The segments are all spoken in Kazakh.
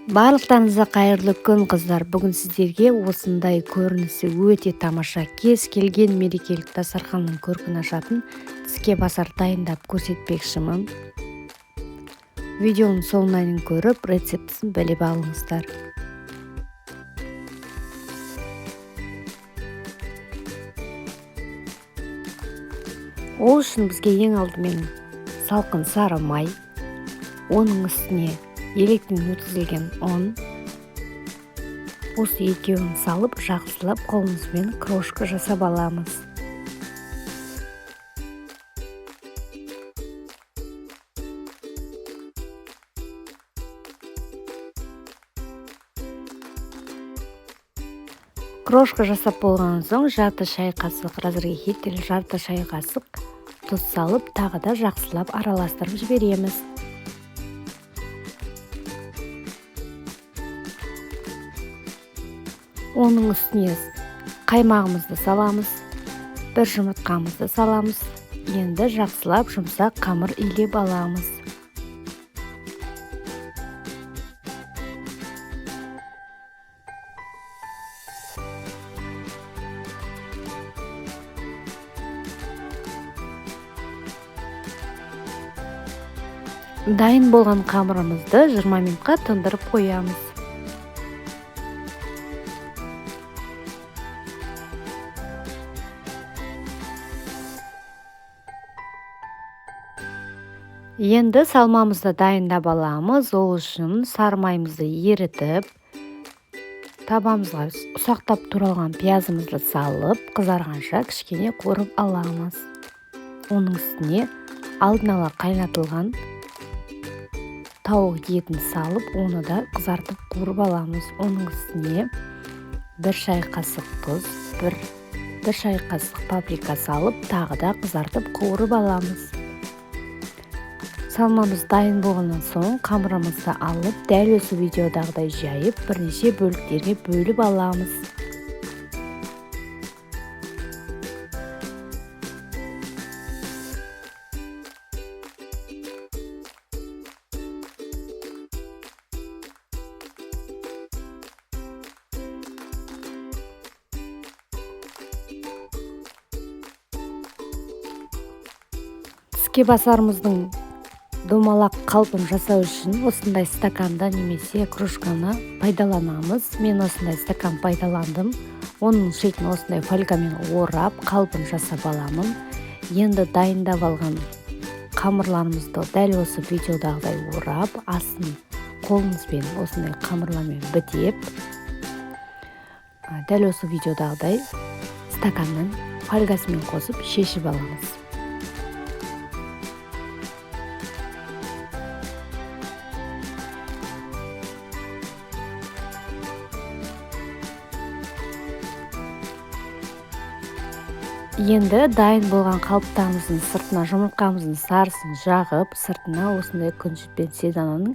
Барлықтарыңызға қайырлы күн қыздар. Бүгін сіздерге осындай көрінісі өте тамаша кез келген мерекелік дастарханның көркін ашатын тіске басар дайындап көрсетпекшімін. Видеоның соңына дейін көріп рецептісін біліп алыңыздар. Ол үшін бізге ең алдымен салқын сары май, оның үстіне електен өткізілген ұн, осы екеуін салып жақсылап қолымызбен крошка жасап аламыз. Крошка жасап болған соң жарты шай қасық разрыхитель, жарты шай қасық тұз салып, тағы да жақсылап араластырып жібереміз. Оның үстіне қаймағымызды саламыз, бір жұмыртқамызды саламыз. Енді жақсылап жұмсақ қамыр илеп аламыз. Дайын болған қамырымызды 20 минутқа тұндырып қоямыз. Енді салмамызды дайындап аламыз. Ол үшін сары майымызды ерітіп, табамызға ұсақтап туралған пиязымызды салып, қызарғанша кішкене қуырып аламыз. Оның үстіне алдын ала қайнатылған тауық етін салып, оны да қызартып қуырып аламыз. Оның үстіне бір шай қасық тұз, бір шай қасық паприка салып, тағы да қызартып қуырып аламыз. Салмамыз дайын болғаннан соң қамырымызды алып, дәл осы видеодағыдай жайып, бірнеше бөліктерге бөліп аламыз. Тіске басарымыздың домалақ қалпын жасау үшін осындай стаканда немесе кружканы пайдаланамыз. Мен осындай стакан пайдаландым. Оның шетін осындай фольгамен орап, қалпын жасап аламын. Енді дайындап алған қамырларымызды дәл осы видеодағыдай орап, астын қолымызбен осындай қамырлармен бітеп, дәл осы видеодағыдай стаканның фольгасымен қосып шешіп аламыз. Енді дайын болған қалыптарымыздың сыртына жұмыртқамыздың сарысын жағып, сыртына осындай күнжіт пен седананың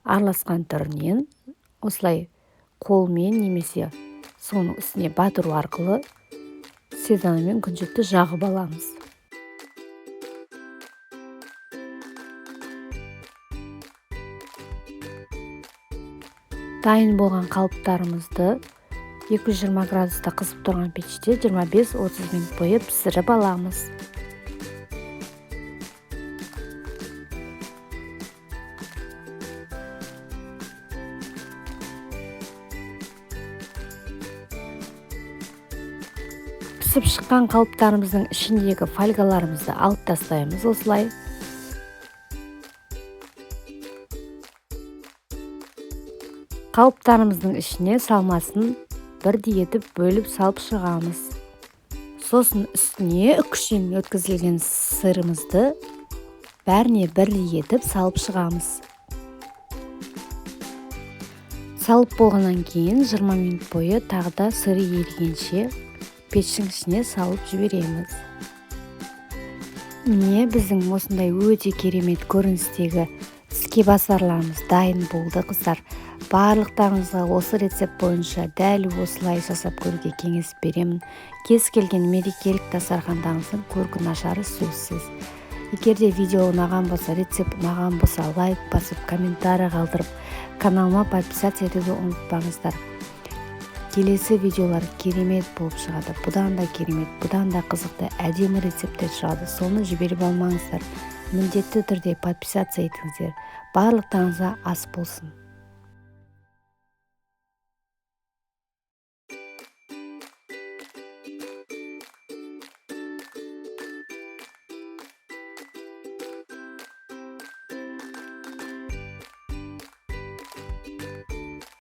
араласқан түрінен осылай қолмен немесе соның үстіне батыру арқылы седана мен күнжітті жағып аламыз. Дайын болған қалыптарымызды 220 градуста қызып тұрған пеште 25-30 минут бойы пісіріп аламыз. Пісіп шыққан қалыптарымыздың ішіндегі фольгаларымызды алып тастаймыз осылай. Қалыптарымыздың ішіне салмасын бірдей етіп бөліп салып шығамыз. Сосын үстіне үкіштен өткізілген сырымызды бәріне бірдей етіп салып шығамыз. Салып болғаннан кейін 20 минут бойы тағы да сыры ерігенше пештің ішіне салып жібереміз. Міне біздің осындай өте керемет көріністегі тіске басарларымыз дайын болды қыздар. Барлықтарыңызға осы рецепт бойынша дәл осылай жасап көруге кеңес беремін. Кез келген мерекелік дастархандағыңыздың көркін ашары сөзсіз. Егер де видео ұнаған болса, рецепт ұнаған болса, лайк басып, комментарий қалдырып, каналыма подписаться етуді ұмытпаңыздар. Келесі видеолар керемет болып шығады. Бұдан да керемет, бұдан да қызықты әдемі рецепттер шығады. Соны жіберіп алмаңыздар. Міндетті түрде подписаться етіңіздер. Барлықтарыңызға ас болсын.